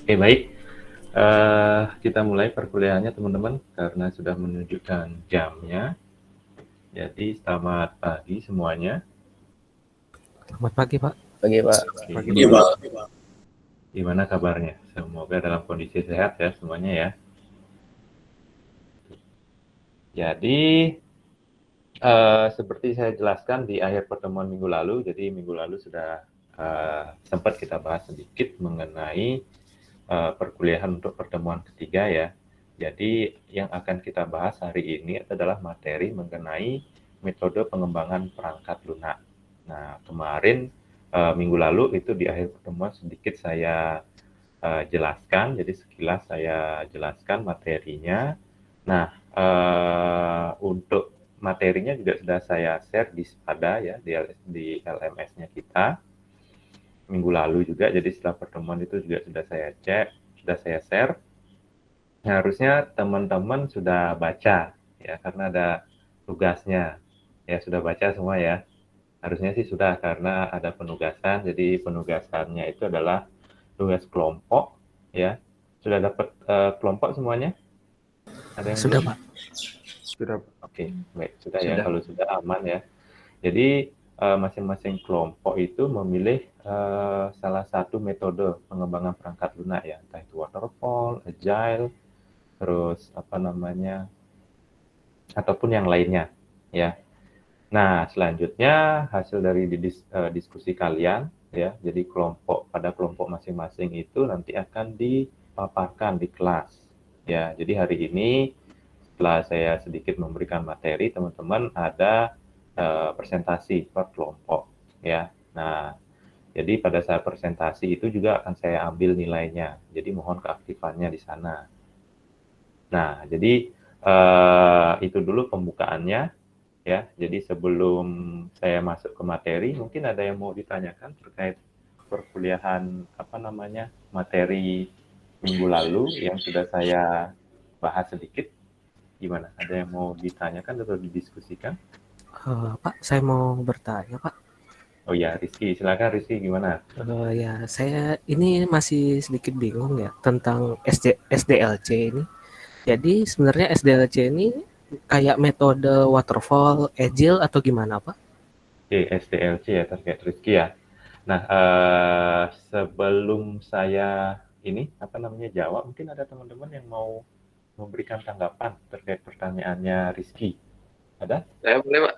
Oke, baik. Kita mulai perkuliahannya teman-teman karena sudah menunjukkan jamnya. Jadi selamat pagi semuanya. Selamat pagi, Pak. Pagi, Pak. Oke, Pagi, Pak. gimana kabarnya? Semoga dalam kondisi sehat ya semuanya ya. Jadi seperti saya jelaskan di akhir pertemuan minggu lalu, jadi minggu lalu sudah sempat kita bahas sedikit mengenai perkuliahan untuk pertemuan ketiga ya. Jadi yang akan kita bahas hari ini adalah materi mengenai metode pengembangan perangkat lunak. Nah, kemarin minggu lalu itu di akhir pertemuan sedikit saya jelaskan, jadi sekilas saya jelaskan materinya. Nah, untuk materinya juga sudah saya share di Spada ya, di LMS-nya kita minggu lalu juga, jadi setelah pertemuan itu juga sudah saya cek, sudah saya share. Nah, harusnya teman-teman sudah baca ya, karena ada tugasnya. Ya, sudah baca semua ya. Harusnya sih sudah, karena ada penugasan, jadi penugasannya itu adalah tugas kelompok ya. Sudah dapat kelompok semuanya? Ada yang Sudah, belum? Pak. Sudah. Oke, baik, sudah ya. Kalau sudah aman ya. Jadi masing-masing kelompok itu memilih salah satu metode pengembangan perangkat lunak ya, entah itu waterfall, agile, terus apa namanya, ataupun yang lainnya ya. Nah, selanjutnya hasil dari diskusi kalian ya, jadi pada kelompok masing-masing itu nanti akan dipaparkan di kelas ya. Jadi hari ini setelah saya sedikit memberikan materi, teman-teman ada presentasi per kelompok ya. Nah, jadi pada saat presentasi itu juga akan saya ambil nilainya. Jadi mohon keaktifannya di sana. Nah, jadi itu dulu pembukaannya ya. Jadi sebelum saya masuk ke materi, mungkin ada yang mau ditanyakan terkait perkuliahan materi minggu lalu yang sudah saya bahas sedikit. Gimana? Ada yang mau ditanyakan atau didiskusikan? Pak, saya mau bertanya, Pak. Oh ya, Rizky, silakan Rizky, gimana? Ya, saya ini masih sedikit bingung ya tentang SDLC ini. Jadi sebenarnya SDLC ini kayak metode waterfall, agile atau gimana, Pak? Oke, SDLC ya, terkait Rizky ya. Nah, sebelum saya jawab, mungkin ada teman-teman yang mau memberikan tanggapan terkait pertanyaannya Rizky. Ada? Saya boleh, Pak.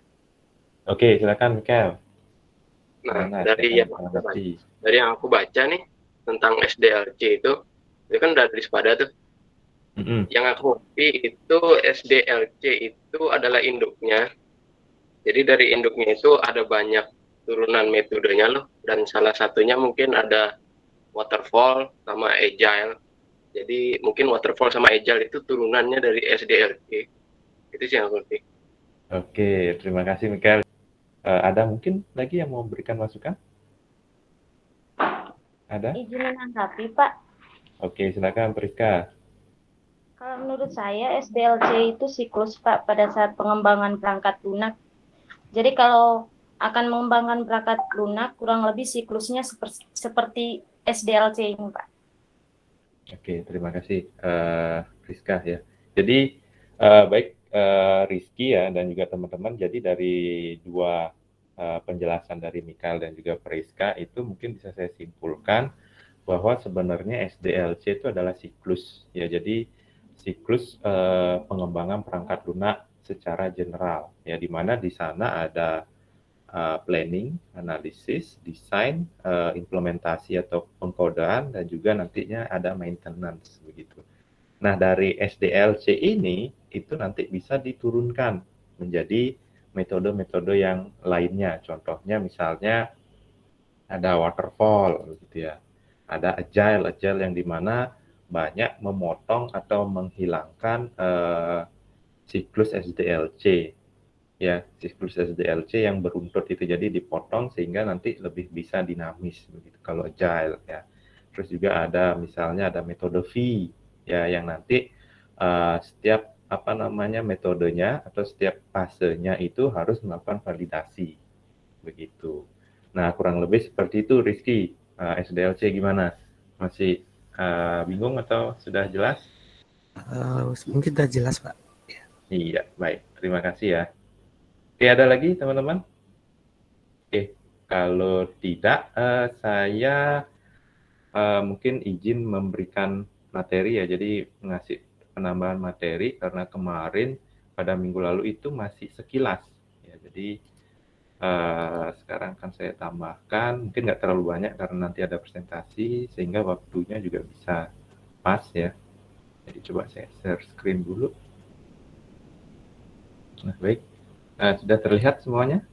Oke, silakan Mikael. Nah, Gimana? dari yang aku baca nih tentang SDLC itu kan dari Spada tuh. Yang aku ngerti itu SDLC itu adalah induknya. Jadi dari induknya itu ada banyak turunan metodenya loh, dan salah satunya mungkin ada waterfall sama agile. Jadi mungkin waterfall sama agile itu turunannya dari SDLC. Itu sih yang aku ngerti. Oke, terima kasih Mikael. Ada mungkin lagi yang mau memberikan masukan? Ada? Izin menanggapi, Pak. Oke, silakan Priska. Kalau menurut saya SDLC itu siklus, Pak, pada saat pengembangan perangkat lunak. Jadi kalau akan mengembangkan perangkat lunak, kurang lebih siklusnya seperti SDLC ini, Pak. Oke, terima kasih Priska ya. Jadi baik Rizky ya dan juga teman-teman, jadi dari dua penjelasan dari Mikael dan juga Priska itu mungkin bisa saya simpulkan bahwa sebenarnya SDLC itu adalah siklus ya. Jadi siklus pengembangan perangkat lunak secara general ya, di mana di sana ada planning, analisis, desain, implementasi atau pengkodaan, dan juga nantinya ada maintenance begitu. Nah, dari SDLC ini itu nanti bisa diturunkan menjadi metode-metode yang lainnya. Contohnya misalnya ada waterfall gitu ya. Ada agile yang dimana banyak memotong atau menghilangkan siklus SDLC ya, siklus SDLC yang beruntut itu, jadi dipotong sehingga nanti lebih bisa dinamis begitu kalau agile ya. Terus juga ada misalnya ada metode V ya, yang nanti setiap metodenya atau setiap fasenya itu harus melakukan validasi, begitu. Nah, kurang lebih seperti itu, Rizky. SDLC gimana? Masih bingung atau sudah jelas? Mungkin sudah jelas, Pak. Iya, baik. Terima kasih ya. Oke, ada lagi teman-teman? Oke, kalau tidak, saya mungkin izin memberikan materi ya, jadi ngasih penambahan materi karena kemarin pada minggu lalu itu masih sekilas. Ya, jadi sekarang akan saya tambahkan, mungkin nggak terlalu banyak karena nanti ada presentasi, sehingga waktunya juga bisa pas ya. Jadi coba saya share screen dulu. Nah, baik. Sudah terlihat semuanya?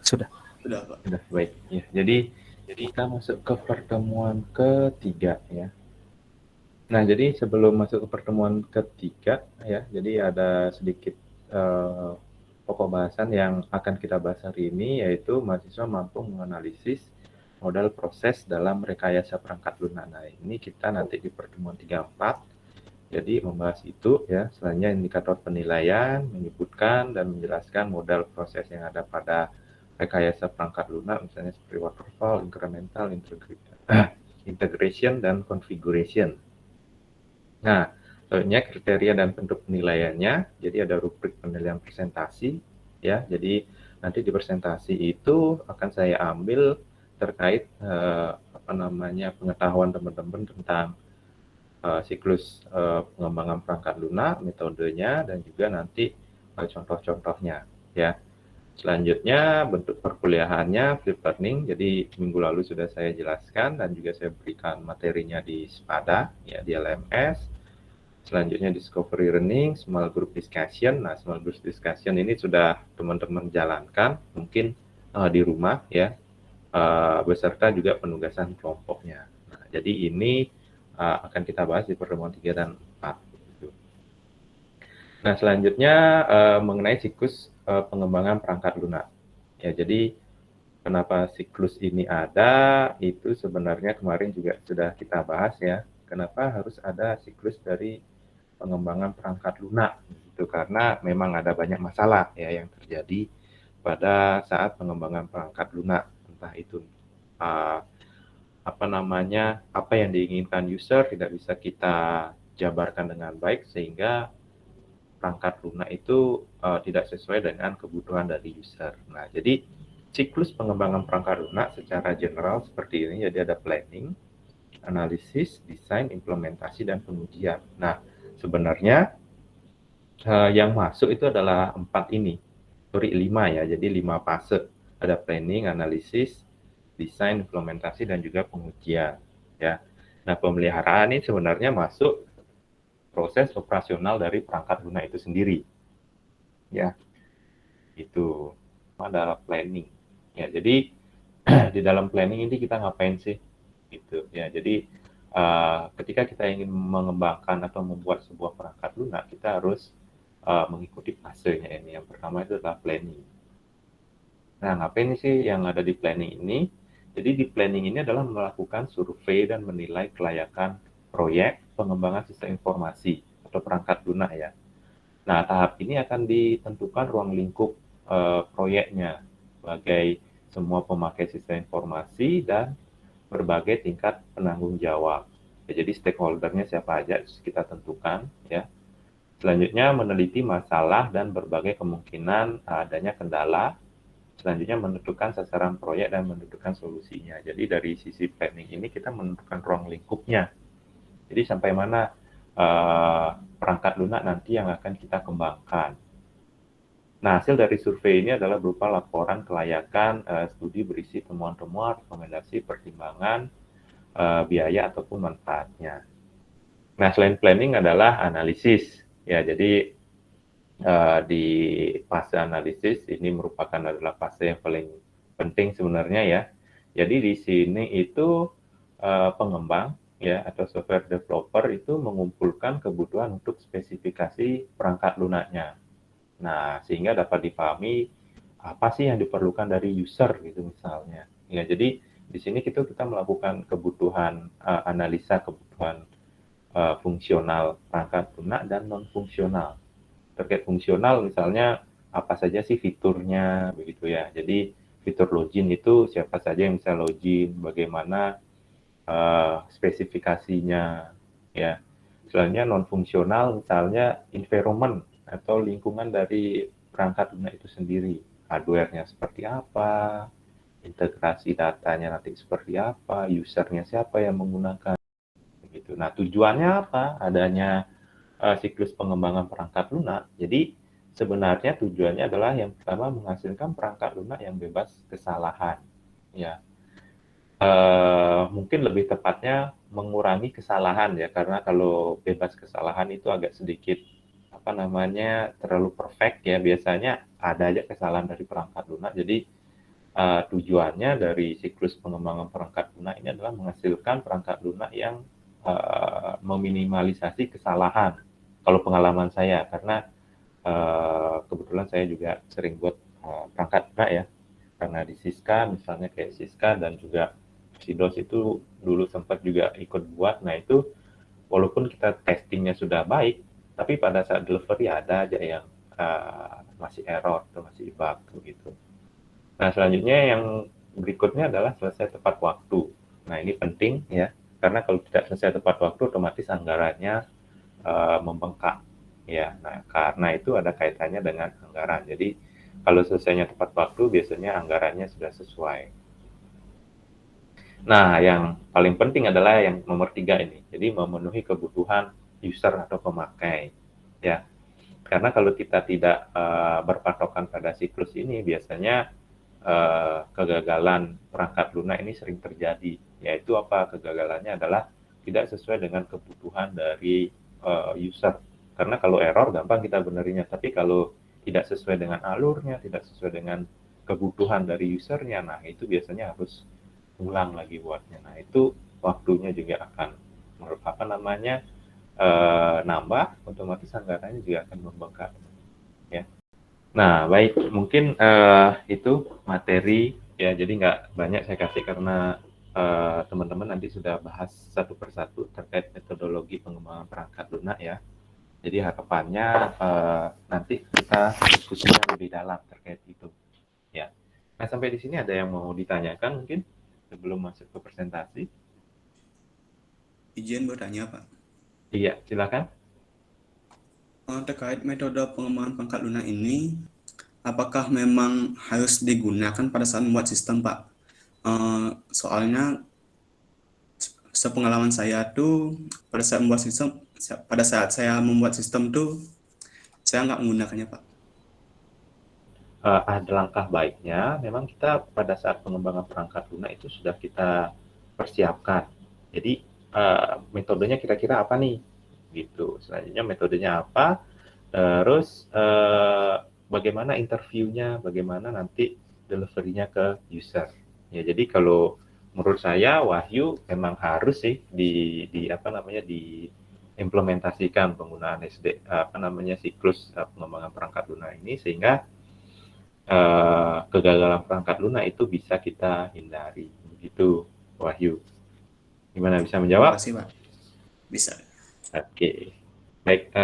Sudah. Sudah, Pak. Sudah, baik. Ya, jadi kita masuk ke pertemuan ketiga ya. Nah, jadi sebelum masuk ke pertemuan ketiga ya, jadi ada sedikit pokok bahasan yang akan kita bahas hari ini, yaitu mahasiswa mampu menganalisis modal proses dalam rekayasa perangkat lunak. Nah, ini kita nanti di pertemuan 3-4 jadi membahas itu ya. Selanjutnya indikator penilaian, menyebutkan dan menjelaskan modal proses yang ada pada rekayasa perangkat lunak, misalnya seperti waterfall, incremental, integration, dan configuration. Nah, selanjutnya kriteria dan bentuk penilaiannya. Jadi ada rubrik penilaian presentasi ya. Jadi nanti di presentasi itu akan saya ambil terkait pengetahuan teman-teman tentang siklus pengembangan perangkat lunak, metodenya, dan juga nanti contoh-contohnya ya. Selanjutnya bentuk perkuliahannya flip learning. Jadi minggu lalu sudah saya jelaskan dan juga saya berikan materinya di SPADA ya, di LMS. Selanjutnya discovery learning, small group discussion. Nah, small group discussion ini sudah teman-teman jalankan mungkin di rumah ya, beserta juga penugasan kelompoknya. Nah, jadi ini akan kita bahas di pertemuan 3 dan 4. Nah, selanjutnya mengenai siklus pengembangan perangkat lunak. Ya, jadi kenapa siklus ini ada, itu sebenarnya kemarin juga sudah kita bahas ya. Kenapa harus ada siklus dari pengembangan perangkat lunak? Itu karena memang ada banyak masalah ya yang terjadi pada saat pengembangan perangkat lunak. Entah itu apa yang diinginkan user tidak bisa kita jabarkan dengan baik sehingga perangkat lunak itu tidak sesuai dengan kebutuhan dari user. Nah, jadi siklus pengembangan perangkat lunak secara general seperti ini. Jadi ada planning, analisis, desain, implementasi, dan pengujian. Nah, sebenarnya yang masuk itu adalah 5 ya. Jadi 5 fase. Ada planning, analisis, desain, implementasi, dan juga pengujian ya. Nah, pemeliharaan ini sebenarnya masuk proses operasional dari perangkat lunak itu sendiri ya. Itu adalah planning ya. Jadi di dalam planning ini kita ngapain sih gitu ya. Jadi ketika kita ingin mengembangkan atau membuat sebuah perangkat lunak, kita harus mengikuti fasenya ini. Yang pertama itu adalah planning. Nah, ngapain sih yang ada di planning ini? Jadi di planning ini adalah melakukan survei dan menilai kelayakan proyek pengembangan sistem informasi atau perangkat lunak ya. Nah, tahap ini akan ditentukan ruang lingkup proyeknya sebagai semua pemakai sistem informasi dan berbagai tingkat penanggung jawab. Ya, jadi stakeholder-nya siapa aja kita tentukan ya. Selanjutnya meneliti masalah dan berbagai kemungkinan adanya kendala. Selanjutnya menentukan sasaran proyek dan menentukan solusinya. Jadi dari sisi planning ini kita menentukan ruang lingkupnya. Jadi sampai mana perangkat lunak nanti yang akan kita kembangkan. Nah, hasil dari survei ini adalah berupa laporan kelayakan studi berisi temuan-temuan, rekomendasi, pertimbangan, biaya ataupun manfaatnya. Nah, selain planning adalah analisis. Ya, jadi di fase analisis ini adalah fase yang paling penting sebenarnya ya. Jadi di sini itu pengembang ya atau software developer itu mengumpulkan kebutuhan untuk spesifikasi perangkat lunaknya. Nah, sehingga dapat dipahami apa sih yang diperlukan dari user gitu misalnya. Ya, jadi di sini kita melakukan kebutuhan analisa kebutuhan fungsional perangkat lunak dan non-fungsional. Terkait fungsional misalnya apa saja sih fiturnya begitu ya. Jadi fitur login itu siapa saja yang bisa login, bagaimana spesifikasinya ya. Selanjutnya non-fungsional misalnya environment atau lingkungan dari perangkat lunak itu sendiri. Hardware-nya seperti apa, integrasi datanya nanti seperti apa, usernya siapa yang menggunakan gitu. Nah, tujuannya apa? Adanya siklus pengembangan perangkat lunak. Jadi sebenarnya tujuannya adalah yang pertama menghasilkan perangkat lunak yang bebas kesalahan. Ya, mungkin lebih tepatnya mengurangi kesalahan ya, karena kalau bebas kesalahan itu agak sedikit apa namanya terlalu perfect ya. Biasanya ada aja kesalahan dari perangkat lunak. Jadi tujuannya dari siklus pengembangan perangkat lunak ini adalah menghasilkan perangkat lunak yang meminimalisasi kesalahan. Kalau pengalaman saya, karena kebetulan saya juga sering buat perangkat lunak ya, karena di Siska misalnya kayak Siska dan juga Sidos itu dulu sempat juga ikut buat. Nah itu walaupun kita testingnya sudah baik, tapi pada saat delivery ada aja yang masih error atau masih bug begitu. Nah selanjutnya yang berikutnya adalah selesai tepat waktu. Nah ini penting ya, karena kalau tidak selesai tepat waktu otomatis anggarannya membengkak ya. Nah karena itu ada kaitannya dengan anggaran. Jadi kalau selesainya tepat waktu biasanya anggarannya sudah sesuai. Nah yang paling penting adalah yang nomor 3 ini. Jadi memenuhi kebutuhan user atau pemakai ya. Karena kalau kita tidak berpatokan pada siklus ini biasanya kegagalan perangkat lunak ini sering terjadi. Yaitu apa? Kegagalannya adalah tidak sesuai dengan kebutuhan dari user. Karena kalau error gampang kita benerinya, tapi kalau tidak sesuai dengan alurnya, tidak sesuai dengan kebutuhan dari usernya, nah itu biasanya harus ulang lagi buatnya. Nah itu waktunya juga akan apa namanya nambah, otomatis anggarannya juga akan membengkak ya. Nah, baik, mungkin itu materi ya, jadi nggak banyak saya kasih karena teman-teman nanti sudah bahas satu persatu terkait metodologi pengembangan perangkat lunak ya. Jadi harapannya nanti kita diskusinya lebih dalam terkait itu ya. Nah, sampai di sini ada yang mau ditanyakan mungkin sebelum masuk ke presentasi? Izin bertanya, Pak. Iya, silakan. Terkait metode pengembangan perangkat lunak ini, apakah memang harus digunakan pada saat membuat sistem, Pak? Soalnya sepengalaman saya tuh pada saat saya membuat sistem tuh saya nggak menggunakannya, Pak. Ada langkah baiknya, memang kita pada saat pengembangan perangkat lunak itu sudah kita persiapkan. Jadi metodenya kira-kira apa nih? Gitu. Selanjutnya metodenya apa? Terus bagaimana interviewnya? Bagaimana nanti delivery-nya ke user? Ya, jadi kalau menurut saya Wahyu memang harus sih diimplementasikan penggunaan siklus pengembangan perangkat lunak ini sehingga kegagalan perangkat lunak itu bisa kita hindari. Begitu, Wahyu. Gimana, bisa menjawab? Terima kasih, Pak. Bisa. Oke. Baik,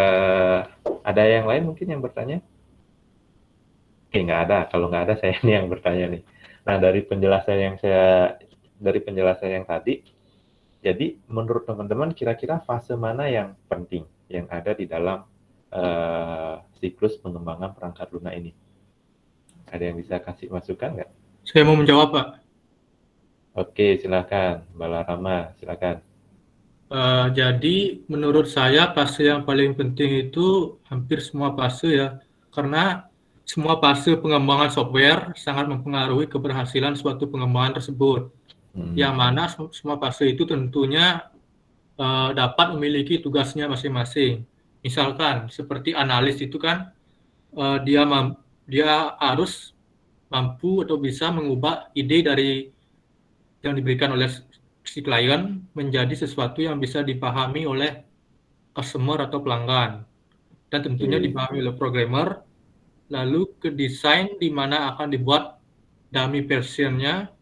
ada yang lain mungkin yang bertanya? Oke, nggak ada. Kalau nggak ada, saya ini yang bertanya nih. Nah, dari penjelasan yang tadi, jadi menurut teman-teman kira-kira fase mana yang penting yang ada di dalam siklus pengembangan perangkat lunak ini? Ada yang bisa kasih masukan nggak? Saya mau menjawab, Pak. Oke, silakan. Mbak Larama, silakan. Jadi menurut saya fase yang paling penting itu hampir semua fase ya, karena semua fase pengembangan software sangat mempengaruhi keberhasilan suatu pengembangan tersebut. Yang mana semua fase itu tentunya dapat memiliki tugasnya masing-masing. Misalkan seperti analis itu kan dia harus mampu atau bisa mengubah ide dari yang diberikan oleh si klien menjadi sesuatu yang bisa dipahami oleh customer atau pelanggan, dan tentunya dipahami oleh programmer, lalu ke desain di mana akan dibuat dummy version-nya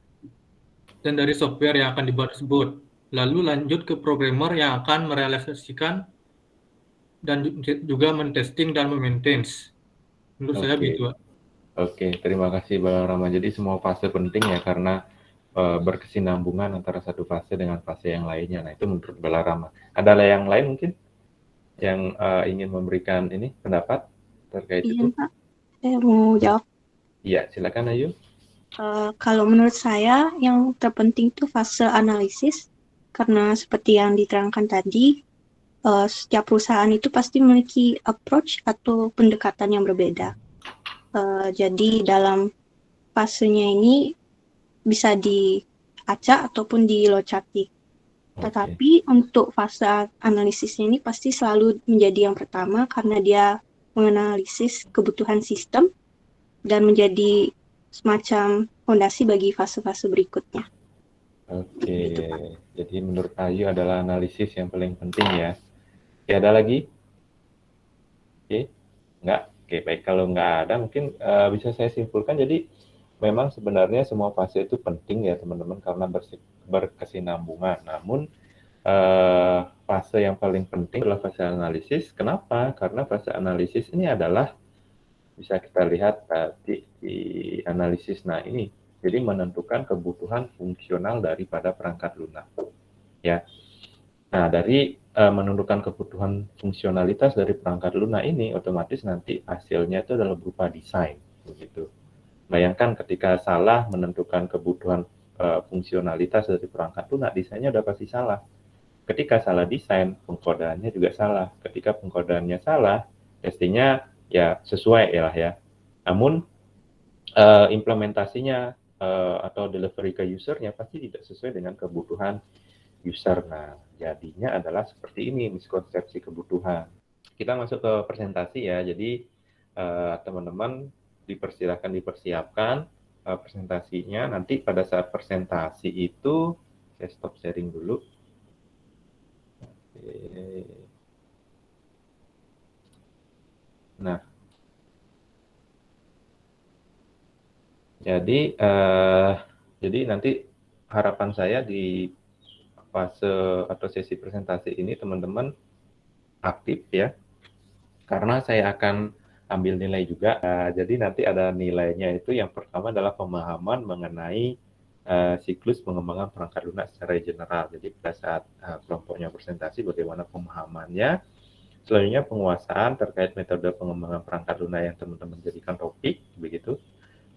dan dari software yang akan dibuat tersebut, lalu lanjut ke programmer yang akan merealisasikan dan juga mentesting dan memaintains. Menurut saya Oke. begitu, Pak. Oke, terima kasih Bang Rama. Jadi semua fase penting ya karena berkesinambungan antara satu fase dengan fase yang lainnya. Nah, itu menurut Bang Rama. Ada yang lain mungkin yang ingin memberikan ini pendapat terkait itu? Pak, saya mau jawab. Iya, silakan Ayu. Kalau menurut saya yang terpenting itu fase analisis, karena seperti yang diterangkan tadi, setiap perusahaan itu pasti memiliki approach atau pendekatan yang berbeda. Jadi dalam fasenya ini bisa diacak ataupun dilocati. Tetapi untuk fase analisisnya ini pasti selalu menjadi yang pertama karena dia menganalisis kebutuhan sistem dan menjadi semacam fondasi bagi fase-fase berikutnya. Oke, jadi menurut Ayu adalah analisis yang paling penting ya. Oke, ada lagi? Oke, enggak? Oke, baik. Kalau enggak ada, mungkin bisa saya simpulkan. Jadi memang sebenarnya semua fase itu penting ya teman-teman karena berkesinambungan. Namun fase yang paling penting adalah fase analisis. Kenapa? Karena fase analisis ini adalah bisa kita lihat tadi di analisis. Nah ini, jadi menentukan kebutuhan fungsional daripada perangkat lunak. Ya. Nah dari menentukan kebutuhan fungsionalitas dari perangkat lunak ini, otomatis nanti hasilnya itu adalah berupa desain. Begitu. Bayangkan ketika salah menentukan kebutuhan fungsionalitas dari perangkat lunak, desainnya udah pasti salah. Ketika salah desain, pengkodaannya juga salah. Ketika pengkodaannya salah, testingnya ya sesuai ya. Namun implementasinya atau delivery ke usernya pasti tidak sesuai dengan kebutuhan user. Nah, jadinya adalah seperti ini miskonsepsi kebutuhan. Kita masuk ke presentasi ya. Jadi teman-teman dipersiapkan presentasinya. Nanti pada saat presentasi itu saya stop sharing dulu. Nah, jadi nanti harapan saya di fase atau sesi presentasi ini teman-teman aktif ya, karena saya akan ambil nilai juga. Jadi nanti ada nilainya itu yang pertama adalah pemahaman mengenai siklus pengembangan perangkat lunak secara general. Jadi pada saat kelompoknya presentasi bagaimana pemahamannya. Selanjutnya penguasaan terkait metode pengembangan perangkat lunak yang teman-teman jadikan topik, begitu.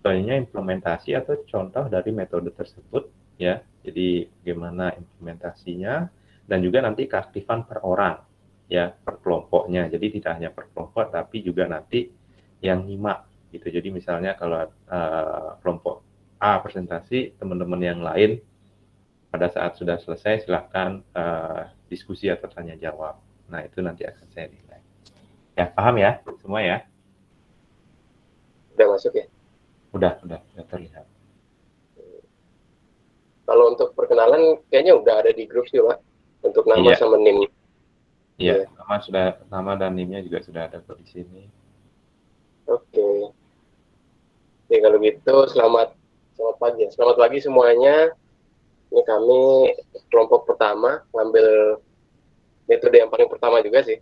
Selanjutnya implementasi atau contoh dari metode tersebut, ya. Jadi bagaimana implementasinya dan juga nanti keaktifan per orang, ya, per kelompoknya. Jadi tidak hanya per kelompok, tapi juga nanti yang nyimak, gitu. Jadi misalnya kalau kelompok A presentasi, teman-teman yang lain pada saat sudah selesai silahkan diskusi atau tanya jawab. Nah, itu nanti akan saya nilai. Ya, paham ya semua ya? Udah masuk ya? Udah terlihat. Kalau untuk perkenalan kayaknya udah ada di grup sih, Pak. Untuk nama sama NIM. Iya, nama dan NIM-nya juga sudah ada di sini. Oke. Oke, kalau gitu selamat pagi. Selamat pagi semuanya. Ini kami kelompok pertama ngambil metode yang paling pertama juga sih,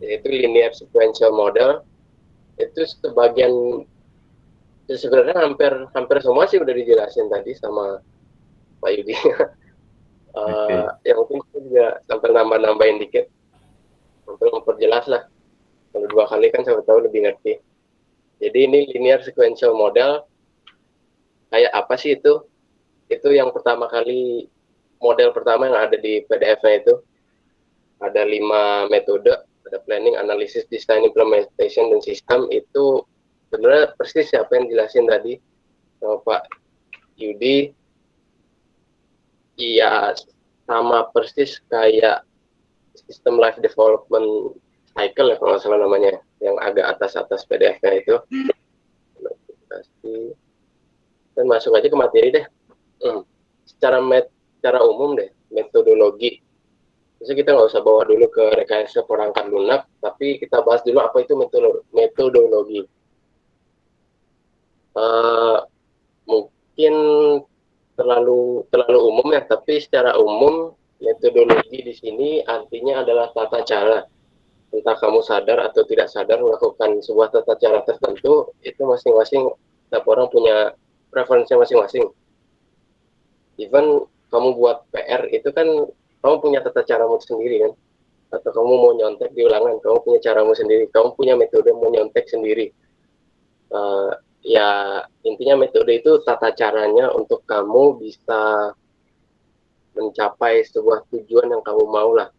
yaitu linear sequential model. Itu sebenarnya hampir semua sih udah dijelasin tadi sama Pak Yudi. Yang mungkin saya juga sampai nambah-nambahin dikit untuk memperjelas lah. Kalau 2 kali kan saya tahu lebih ngerti. Jadi ini linear sequential model kayak apa sih itu? Itu yang pertama kali, model pertama yang ada di PDF-nya itu. Ada 5 metode, ada planning, analysis, design, implementation, dan sistem. Itu sebenarnya persis apa yang jelasin tadi sama Pak Yudi. Iya, sama persis kayak sistem life development cycle ya kalau nggak salah namanya, yang agak atas PDF-nya itu. Dan masuk aja ke materi deh. Secara umum deh, metodologi. Jadi kita nggak usah bawa dulu ke rekayasa perangkat lunak, tapi kita bahas dulu apa itu metodologi. Mungkin terlalu umum Nah, tapi secara umum metodologi di sini artinya adalah tata cara. Entah kamu sadar atau tidak sadar melakukan sebuah tata cara tertentu, itu masing-masing setiap orang punya preferensi masing-masing. Even kamu buat PR itu kan kamu punya tata caramu sendiri kan. Atau kamu mau nyontek di ulangan, kamu punya caramu sendiri, kamu punya metode mau nyontek sendiri. Ya intinya metode itu tata caranya untuk kamu bisa mencapai sebuah tujuan yang kamu mau lah.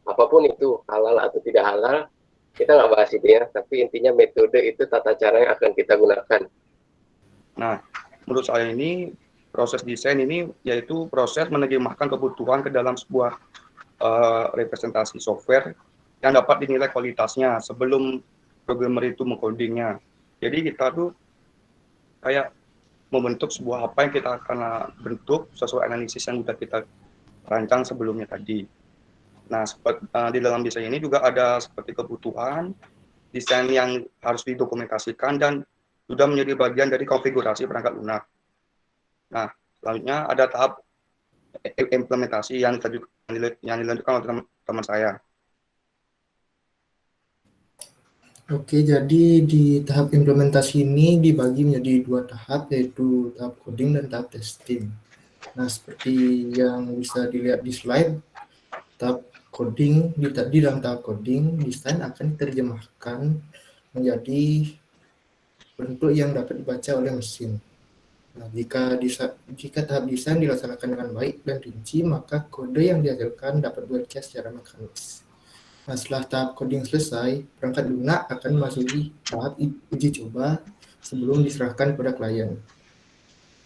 Apapun itu, halal atau tidak halal, kita nggak bahas itu ya, tapi intinya metode itu tata cara yang akan kita gunakan. Nah, menurut saya ini proses desain ini yaitu proses menerjemahkan kebutuhan ke dalam sebuah representasi software yang dapat dinilai kualitasnya sebelum programmer itu mengcodingnya. Jadi kita tuh kayak membentuk sebuah apa yang kita akan bentuk sesuai analisis yang sudah kita rancang sebelumnya tadi. Nah, di dalam desain ini juga ada seperti kebutuhan, desain yang harus didokumentasikan dan sudah menjadi bagian dari konfigurasi perangkat lunak. Nah, selanjutnya ada tahap implementasi yang dilanjutkan oleh teman saya. Oke, jadi di tahap implementasi ini dibagi menjadi 2 tahap, yaitu tahap coding dan tahap testing. Nah, seperti yang bisa dilihat di slide, tahap coding, di dalam tahap coding, desain akan diterjemahkan menjadi bentuk yang dapat dibaca oleh mesin. Nah, jika tahap desain dilaksanakan dengan baik dan rinci, maka kode yang dihasilkan dapat bekerja secara mekanis. Nah, setelah tahap coding selesai, perangkat lunak akan memasuki tahap uji coba sebelum diserahkan pada klien.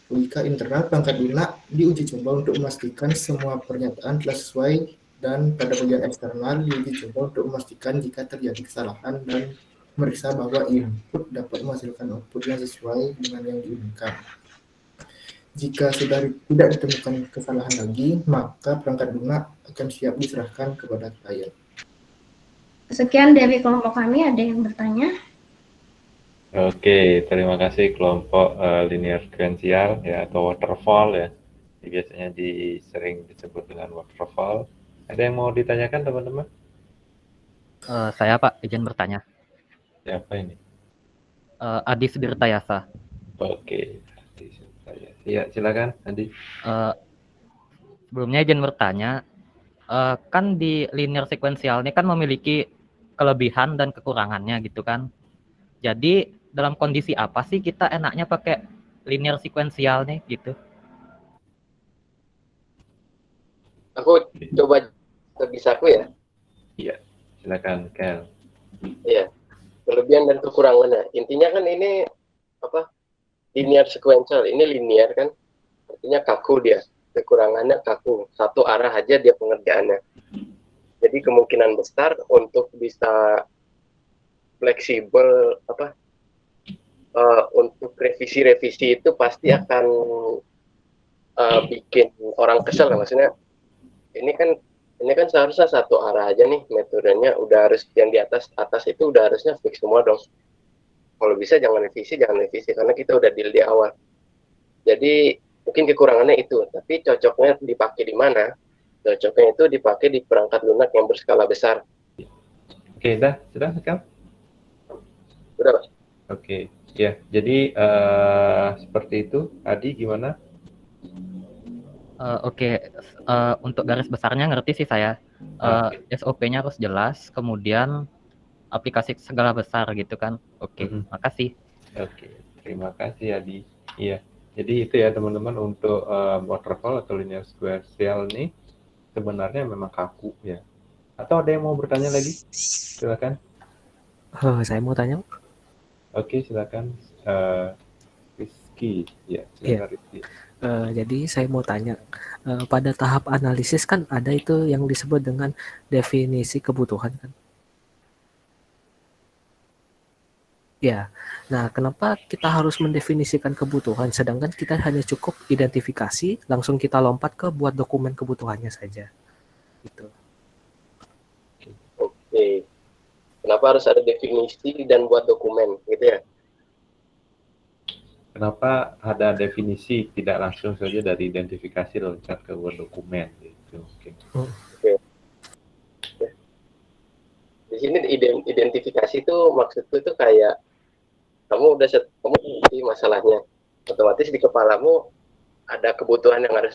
Logika internal perangkat lunak diuji coba untuk memastikan semua pernyataan telah sesuai, dan pada bagian eksternal diuji coba untuk memastikan jika terjadi kesalahan dan memeriksa bahwa input dapat menghasilkan output yang sesuai dengan yang diinginkan. Jika sudah tidak ditemukan kesalahan lagi, maka perangkat lunak akan siap diserahkan kepada klien. Sekian dari kelompok kami, ada yang bertanya? Oke, terima kasih kelompok linear sequential ya atau waterfall ya. Biasanya sering disebut dengan waterfall. Ada yang mau ditanyakan teman-teman? Saya Pak, izin bertanya. Siapa ini? Adi Sudirtayasa. Oke, Adi Sudirtayasa. Ya, silakan Adi. Sebelumnya izin bertanya, kan di linear sequential ini kan memiliki kelebihan dan kekurangannya gitu kan. Jadi dalam kondisi apa sih kita enaknya pakai linear sequential nih gitu? Aku coba bisaku ya. Iya, silakan Kel. Iya, kelebihan dan kekurangannya. Intinya kan ini linear sequential. Ini linear kan, artinya kaku dia. Kekurangannya kaku, satu arah aja dia pengerjaannya. Jadi kemungkinan besar untuk bisa fleksibel untuk revisi-revisi itu pasti akan bikin orang kesel. Maksudnya ini kan seharusnya satu arah aja nih metodenya, udah harus yang di atas itu udah harusnya fix semua dong. Kalau bisa jangan revisi karena kita udah deal di awal. Jadi mungkin kekurangannya itu, tapi cocoknya dipakai di mana? Cocoknya itu dipakai di perangkat lunak yang berskala besar. Oke, sudah Kel? Sudah, Pak. Oke, ya. Jadi seperti itu. Adi gimana? Oke, untuk garis besarnya ngerti sih saya. SOP-nya harus jelas, kemudian aplikasi skala besar gitu kan. Oke, makasih. Oke, terima kasih Adi. Iya, jadi itu ya teman-teman untuk waterfall atau linear sequential ini sebenarnya memang kaku ya. Atau ada yang mau bertanya lagi? Silakan. Saya mau tanya. Oke, silakan. Rizky, ya, silakan Rizky. Jadi saya mau tanya, pada tahap analisis kan ada itu yang disebut dengan definisi kebutuhan kan? Ya, nah kenapa kita harus mendefinisikan kebutuhan, sedangkan kita hanya cukup identifikasi, langsung kita lompat ke buat dokumen kebutuhannya saja, gitu. Oke. Kenapa harus ada definisi dan buat dokumen, gitu ya? kenapa ada definisi tidak langsung saja dari identifikasi loncat ke Word dokumen gitu mungkin. Oke. Di sini identifikasi itu maksudku itu kayak kamu ngerti masalahnya, otomatis di kepalamu ada kebutuhan yang harus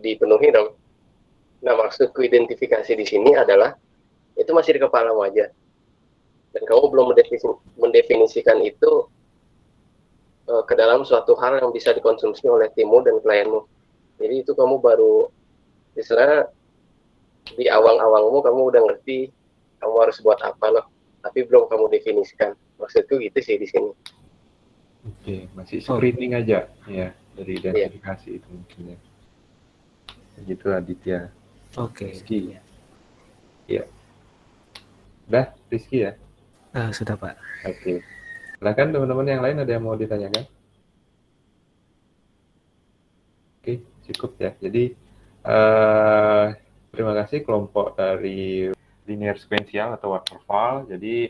dipenuhi dong. Nah, maksudku identifikasi di sini adalah itu masih di kepalamu aja, dan kamu belum mendefinisikan itu ke dalam suatu hal yang bisa dikonsumsi oleh timmu dan klienmu. Jadi itu kamu baru, misalnya di awang-awangmu kamu udah ngerti kamu harus buat apa loh, tapi belum kamu definisikan. Maksudku gitu sih di sini. Oke, masih screening aja ya dari identifikasi itu mungkin ya. Begitu Aditya. Oke. Rizky. Ya. Udah, Rizky ya? Sudah Pak. Oke. Silakan teman-teman yang lain ada yang mau ditanyakan? Oke, cukup ya. Jadi terima kasih kelompok dari linear sequential atau waterfall. Jadi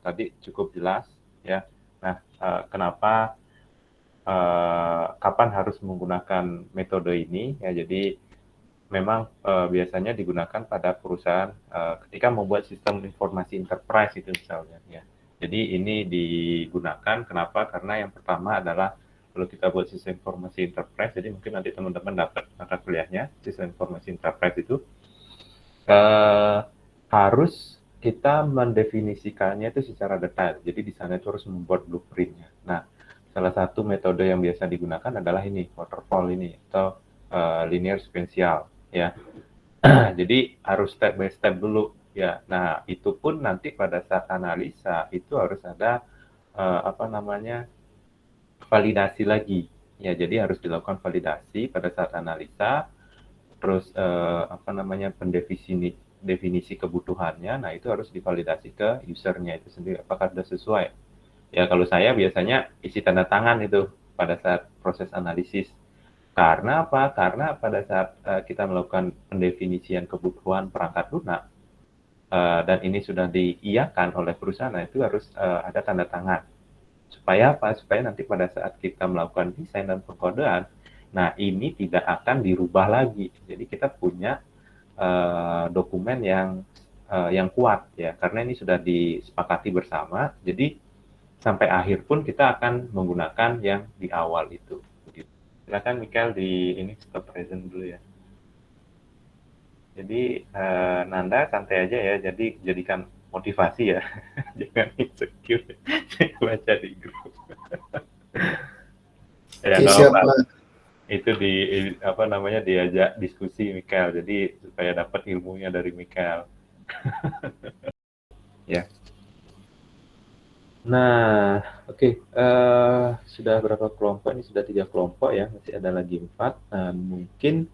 tadi cukup jelas ya. Nah, kenapa kapan harus menggunakan metode ini ya. Jadi memang biasanya digunakan pada perusahaan ketika membuat sistem informasi enterprise itu misalnya ya. Jadi ini digunakan kenapa? Karena yang pertama adalah kalau kita buat sistem informasi enterprise, jadi mungkin nanti teman-teman dapat mata kuliahnya, sistem informasi enterprise itu harus kita mendefinisikannya itu secara detail. Jadi di sana itu harus membuat blueprint-nya. Nah, salah satu metode yang biasa digunakan adalah ini, waterfall ini, atau linear sequential, ya. Jadi harus step by step dulu, ya. Nah, itu pun nanti pada saat analisa, itu harus ada, validasi lagi. Ya, jadi harus dilakukan validasi pada saat analisa, terus definisi kebutuhannya, nah itu harus divalidasi ke usernya itu sendiri, apakah sudah sesuai. Ya, kalau saya biasanya isi tanda tangan itu pada saat proses analisis. Karena apa? Karena pada saat kita melakukan pendefinisian kebutuhan perangkat lunak, dan ini sudah diiyakan oleh perusahaan, nah itu harus ada tanda tangan. Supaya apa? Supaya nanti pada saat kita melakukan desain dan pengkodean, nah ini tidak akan dirubah lagi. Jadi kita punya dokumen yang kuat ya, karena ini sudah disepakati bersama. Jadi sampai akhir pun kita akan menggunakan yang di awal itu. Silakan Mikael ini stop present dulu ya. Jadi Nanda santai aja ya. Jadi jadikan motivasi ya. Jangan insecure. Baca di grup. Ya, Oke, siap, Pak. Itu diajak diskusi Mikael. Jadi supaya dapat ilmunya dari Mikael. Ya. Nah, oke. Sudah berapa kelompok? Ini sudah 3 kelompok ya. Masih ada lagi 4. Nah, mungkin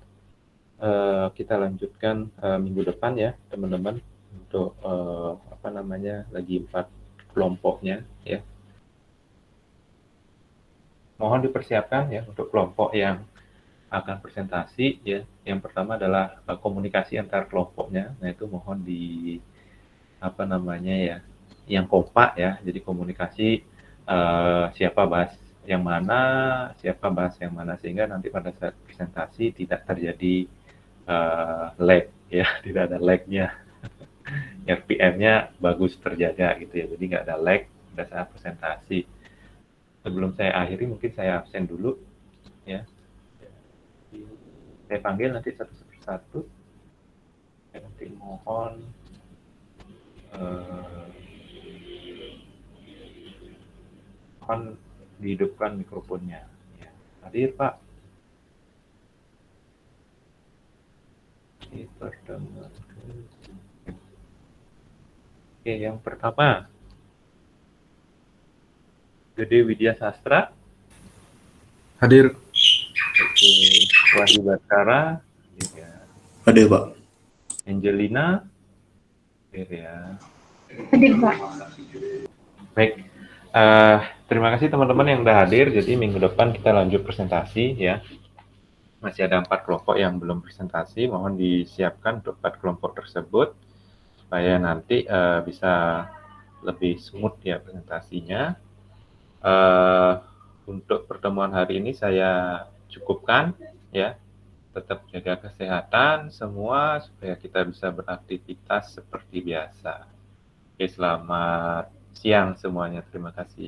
kita lanjutkan minggu depan ya, teman-teman. Untuk lagi 4 kelompoknya ya. Mohon dipersiapkan ya untuk kelompok yang akan presentasi ya. Yang pertama adalah komunikasi antar kelompoknya. Nah, itu mohon yang kompak ya. Jadi komunikasi siapa bahas yang mana, siapa bahas yang mana, sehingga nanti pada saat presentasi tidak terjadi lag ya, tidak ada lag-nya. RPM-nya bagus terjaga gitu ya. Jadi nggak ada lag pada saat presentasi. Sebelum saya akhiri mungkin saya absen dulu ya. Saya panggil nanti satu persatu. Saya nanti mohon dihidupkan mikrofonnya. Ya. Hadir Pak. Oke, yang pertama Gede Widya Sastra. Hadir. Oke, Wahyu Baskara. Ya. Hadir Pak. Angelina. Hadir ya. Hadir Pak. Baik. Terima kasih teman-teman yang sudah hadir. Jadi minggu depan kita lanjut presentasi ya. Masih ada 4 kelompok yang belum presentasi. Mohon disiapkan untuk 4 kelompok tersebut supaya nanti bisa lebih smooth ya presentasinya. Untuk pertemuan hari ini saya cukupkan ya. Tetap jaga kesehatan semua supaya kita bisa beraktivitas seperti biasa. Oke, selamat siang semuanya. Terima kasih.